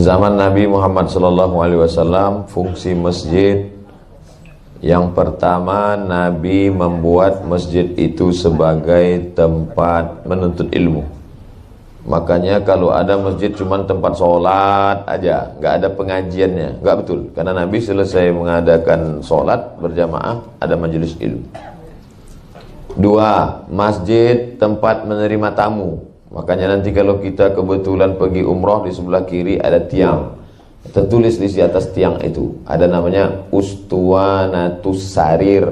Zaman Nabi Muhammad SAW, fungsi masjid yang pertama, Nabi membuat masjid itu sebagai tempat menuntut ilmu. Makanya kalau ada masjid cuma tempat sholat aja, nggak ada pengajiannya, nggak betul. Karena Nabi selesai mengadakan sholat berjamaah, ada majelis ilmu. Dua, masjid tempat menerima tamu. Makanya nanti kalau kita kebetulan pergi umroh, di sebelah kiri ada tiang. Tertulis di atas tiang itu ada namanya Ustuwanatus Sarir,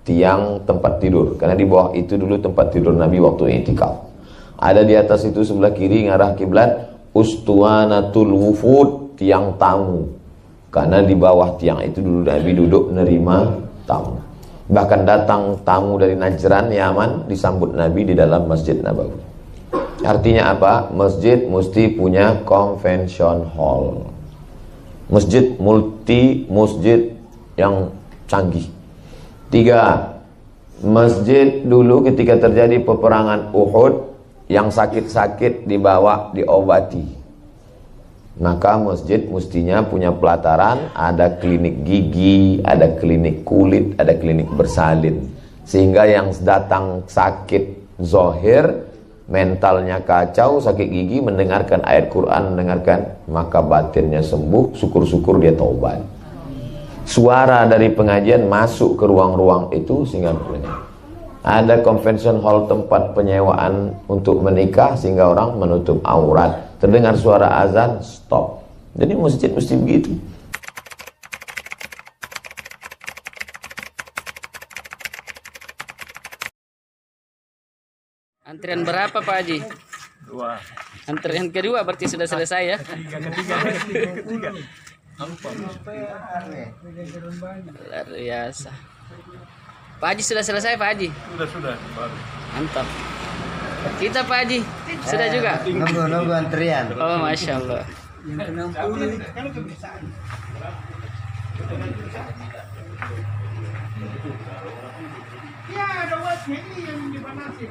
tiang tempat tidur. Karena di bawah itu dulu tempat tidur Nabi waktu i'tikaf. Ada di atas itu sebelah kiri ngarah kiblat Ustuwanatul Wufud, tiang tamu. Karena di bawah tiang itu dulu Nabi duduk menerima tamu. Bahkan datang tamu dari Najran, Yaman, disambut Nabi di dalam Masjid Nabawi. Artinya apa? Masjid mesti punya convention hall. Masjid masjid yang canggih. Tiga, masjid dulu ketika terjadi peperangan Uhud, yang sakit-sakit dibawa diobati. Maka masjid mestinya punya pelataran, ada klinik gigi, ada klinik kulit, ada klinik bersalin. Sehingga yang datang sakit zohir, mentalnya kacau, sakit gigi, mendengarkan ayat Quran, maka batinnya sembuh, syukur-syukur dia taubat. Suara dari pengajian masuk ke ruang-ruang itu sehingga ada convention hall, tempat penyewaan untuk menikah, sehingga orang menutup aurat. Terdengar suara azan, stop. Jadi masjid mesti begitu. Antrian berapa Pak Haji? 2. Antrian kedua berarti sudah selesai ya? Ketiga. Luar biasa. Pak Haji sudah selesai Pak Haji? Sudah. Mantap. Kita Pak Haji sudah juga? Nunggu antrian. Oh Masya Allah. Ya, ada wasnya ini yang dipanasin.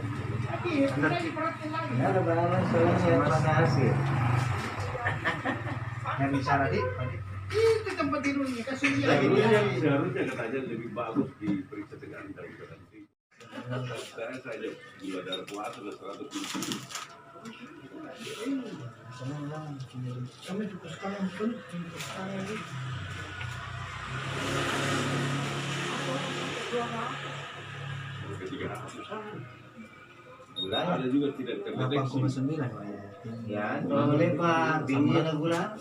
Tapi sudah diperhatiin lagi. Ada banget soalnya panasir. Yang bisa tadi. Itu tempat tidurnya, kasih dia. Ini yang seharusnya katanya lebih bagus diperiksa dengan nanti. Saya saja gula darah kuat sudah 100. Kami juga sekarang pun sekarang ini. Gula ada juga tidak terdeteksi. 8,9 ya, boleh Pak, tinggi ada gula.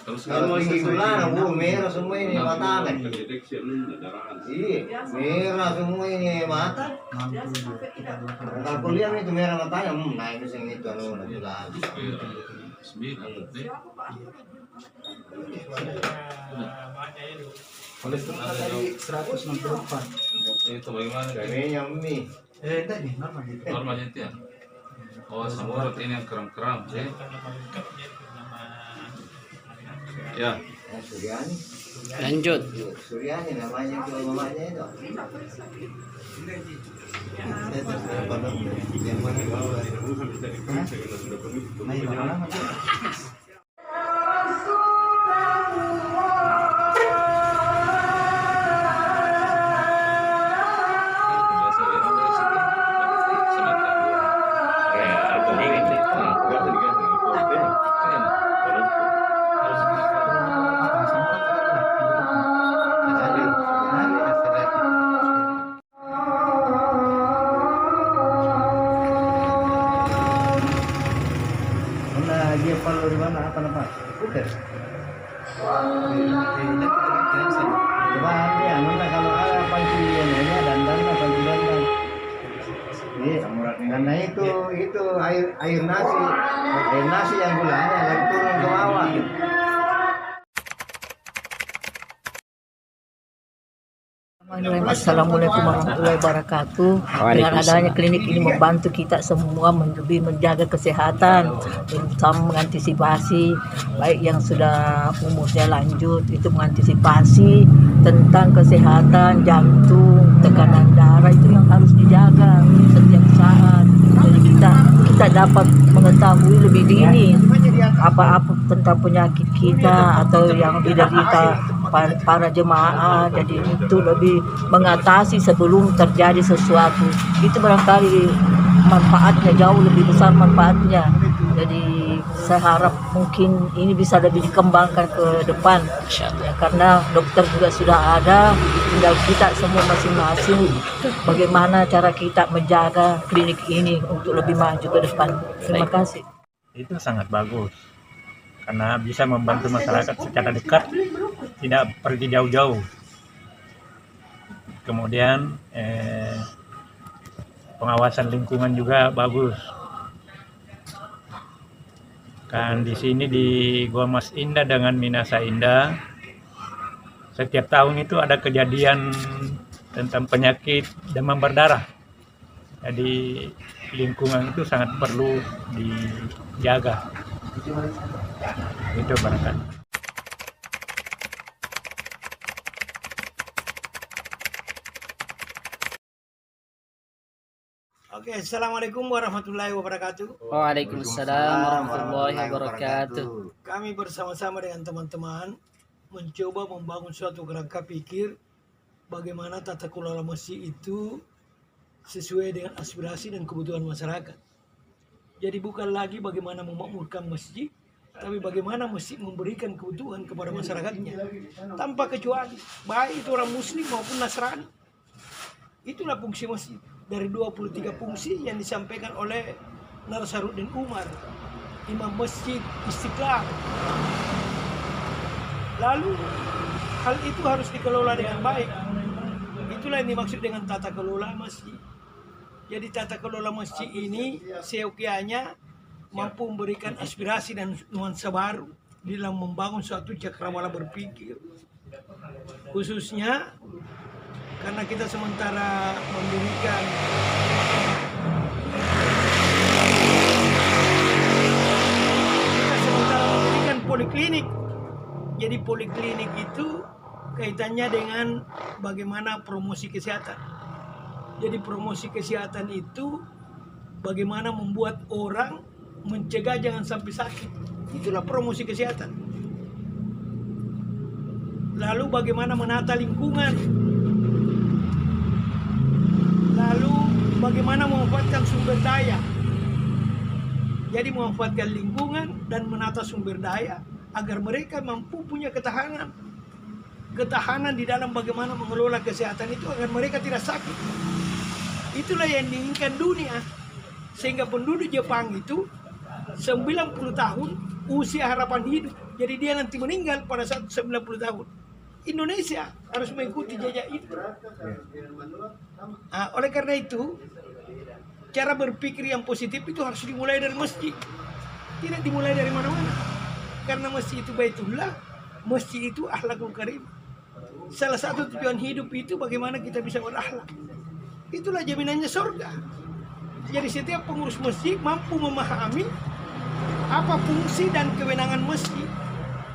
Terus Kalau tinggi gula, merah semua ini mata nih. terdeteksi darah. Iya, merah semua ini mata. Kalau kuliah itu merah matanya, naik ke sini itu gula. 9. Kolesterol tadi 164. Itu bagaimana? Kayaknya mie. Tadi normal gitu. Normal ya. Oh, samurut ini yang kram-kram. Ya. Suryani. Lanjut. Suryani namanya itu mamanya itu. Yang mana bawah? Dia kalau di mana apa nama? Udah. Coba dia mana kalau ada panci ini dandan panci dandan. Iya, karena itu air nasi yang gulanya lagi turun ke bawah. Bismillahirrahmanirrahim. Assalamualaikum warahmatullahi wabarakatuh. Dengan adanya klinik ini membantu kita semua lebih menjaga kesehatan, terutama mengantisipasi baik yang sudah umurnya lanjut itu mengantisipasi tentang kesehatan jantung, tekanan darah itu yang harus dijaga setiap saat. Jadi kita dapat mengetahui lebih dini apa-apa tentang penyakit kita atau yang diderita para jemaah, jadi itu lebih mengatasi sebelum terjadi sesuatu. Itu barangkali manfaatnya jauh lebih besar manfaatnya. Jadi saya harap mungkin ini bisa lebih dikembangkan ke depan ya, karena dokter juga sudah ada, tinggal kita semua masing-masing bagaimana cara kita menjaga klinik ini untuk lebih maju ke depan. Terima kasih. Itu sangat bagus karena bisa membantu masyarakat secara dekat, tidak pergi jauh-jauh. Kemudian pengawasan lingkungan juga bagus. Kan di sini di Gua Mas Indah dengan Minasa Indah setiap tahun itu ada kejadian tentang penyakit demam berdarah. Jadi lingkungan itu sangat perlu dijaga. Itu barangkali. Oke, assalamualaikum warahmatullahi wabarakatuh. Waalaikumsalam warahmatullahi wabarakatuh. Kami bersama-sama dengan teman-teman mencoba membangun suatu kerangka pikir bagaimana tata kelola masjid itu sesuai dengan aspirasi dan kebutuhan masyarakat. Jadi bukan lagi bagaimana memakmurkan masjid, tapi bagaimana masjid memberikan kebutuhan kepada masyarakatnya tanpa kecuali, baik itu orang muslim maupun Nasrani. Itulah fungsi masjid. Dari 23 fungsi yang disampaikan oleh Nasaruddin Umar, Imam Masjid Istiqlal. Lalu hal itu harus dikelola dengan baik. Itulah yang dimaksud dengan tata kelola masjid. Jadi tata kelola masjid ini seyogyanya mampu memberikan aspirasi dan nuansa baru di dalam membangun suatu cakrawala berpikir. Khususnya karena kita sementara memberikan poliklinik. Jadi poliklinik itu kaitannya dengan bagaimana promosi kesehatan. Jadi promosi kesehatan itu bagaimana membuat orang mencegah jangan sampai sakit. Itulah promosi kesehatan. Lalu bagaimana menata lingkungan. Lalu bagaimana memanfaatkan sumber daya. Jadi memanfaatkan lingkungan dan menata sumber daya agar mereka mampu punya ketahanan. Ketahanan di dalam bagaimana mengelola kesehatan itu agar mereka tidak sakit. Itulah yang diinginkan dunia. Sehingga penduduk Jepang itu 90 tahun usia harapan hidup. Jadi dia nanti meninggal pada saat 90 tahun. Indonesia harus mengikuti jejak itu. Nah, oleh karena itu, cara berpikir yang positif itu harus dimulai dari masjid. Tidak dimulai dari mana-mana. Karena masjid itu baitullah, masjid itu akhlakul karim. Salah satu tujuan hidup itu bagaimana kita bisa berakhlak. Itulah jaminannya surga. Jadi setiap pengurus masjid mampu memahami apa fungsi dan kewenangan masjid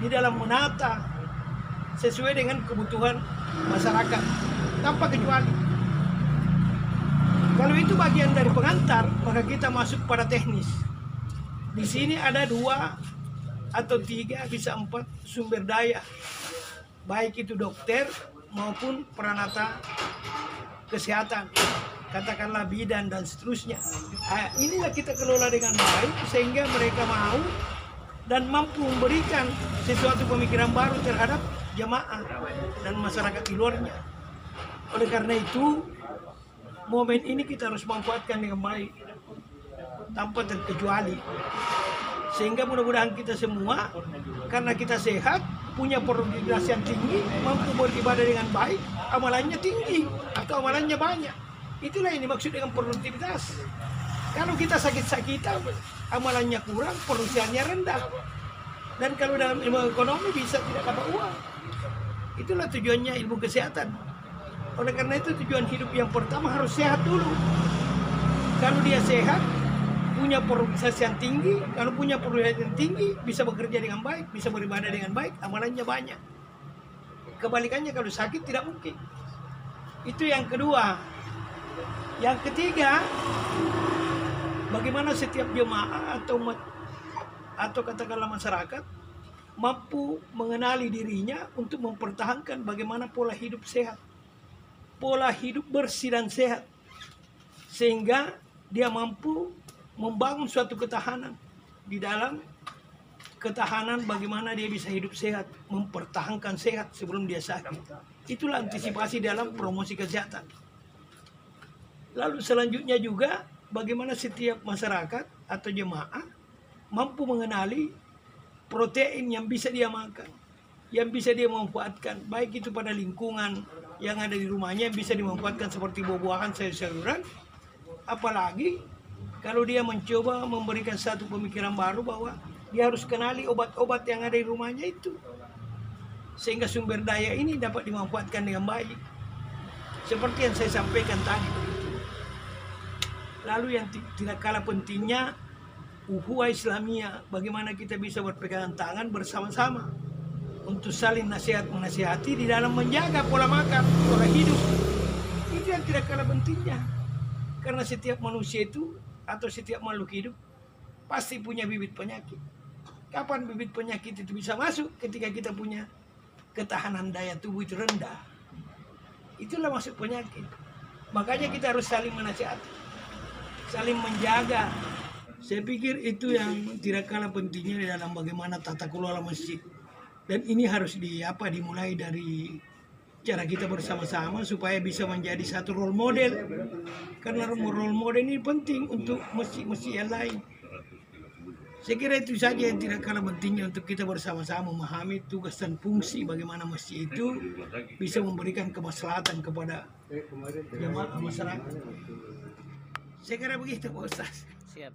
di dalam menata sesuai dengan kebutuhan masyarakat tanpa kecuali. Kalau itu bagian dari pengantar, maka kita masuk pada teknis. Di sini ada 2 atau 3 bisa 4 sumber daya, baik itu dokter maupun peranata kesehatan, katakanlah bidan dan seterusnya. Nah, inilah kita kelola dengan baik sehingga mereka mau dan mampu memberikan sesuatu pemikiran baru terhadap jamaah dan masyarakat di luarnya. Oleh karena itu, momen ini kita harus manfaatkan dengan baik tanpa terkecuali. Sehingga mudah-mudahan kita semua, karena kita sehat, punya produktivitas yang tinggi, mampu beribadah dengan baik, amalannya tinggi atau amalannya banyak. Itulah yang dimaksud dengan produktivitas. Kalau kita sakit-sakitan, amalannya kurang, produksiannya rendah. Dan kalau dalam ilmu ekonomi bisa tidak dapat uang. Itulah tujuannya ilmu kesehatan. Oleh karena itu tujuan hidup yang pertama harus sehat dulu. Kalau dia sehat, punya proses yang tinggi, kalau punya proses yang tinggi, bisa bekerja dengan baik, bisa beribadah dengan baik, amalannya banyak. Kebalikannya kalau sakit tidak mungkin. Itu yang kedua. Yang ketiga, bagaimana setiap jemaah atau katakanlah masyarakat mampu mengenali dirinya untuk mempertahankan bagaimana pola hidup sehat, pola hidup bersih dan sehat, sehingga dia mampu membangun suatu ketahanan di dalam ketahanan bagaimana dia bisa hidup sehat, mempertahankan sehat sebelum dia sakit. Itulah antisipasi dalam promosi kesehatan. Lalu selanjutnya juga bagaimana setiap masyarakat atau jemaah mampu mengenali protein yang bisa dia makan, yang bisa dia manfaatkan, baik itu pada lingkungan yang ada di rumahnya, yang bisa dimanfaatkan seperti buah-buahan, sayur-sayuran. Apalagi kalau dia mencoba memberikan satu pemikiran baru bahwa dia harus kenali obat-obat yang ada di rumahnya itu, sehingga sumber daya ini dapat dimanfaatkan dengan baik. Seperti yang saya sampaikan tadi. Lalu yang tidak kalah pentingnya, ukhuwah Islamiyah, bagaimana kita bisa berpegangan tangan bersama-sama untuk saling nasihat-menasihati di dalam menjaga pola makan, pola hidup. Itu yang tidak kalah pentingnya. Karena setiap manusia itu atau setiap makhluk hidup pasti punya bibit penyakit. Kapan bibit penyakit itu bisa masuk? Ketika kita punya ketahanan daya tubuh itu rendah. Itulah masuk penyakit. Makanya kita harus saling menasihati, saling menjaga. Saya pikir itu yang tidak kalah pentingnya di dalam bagaimana tata kelola masjid. Dan ini harus dimulai dari cara kita bersama-sama supaya bisa menjadi satu role model. Karena role model ini penting untuk masjid-masjid yang lain. Saya kira itu saja yang tidak kalah pentingnya untuk kita bersama-sama memahami tugas dan fungsi bagaimana masjid itu bisa memberikan kemaslahatan kepada jemaah masyarakat. Saya kira begitu Pak Ustaz. Siap.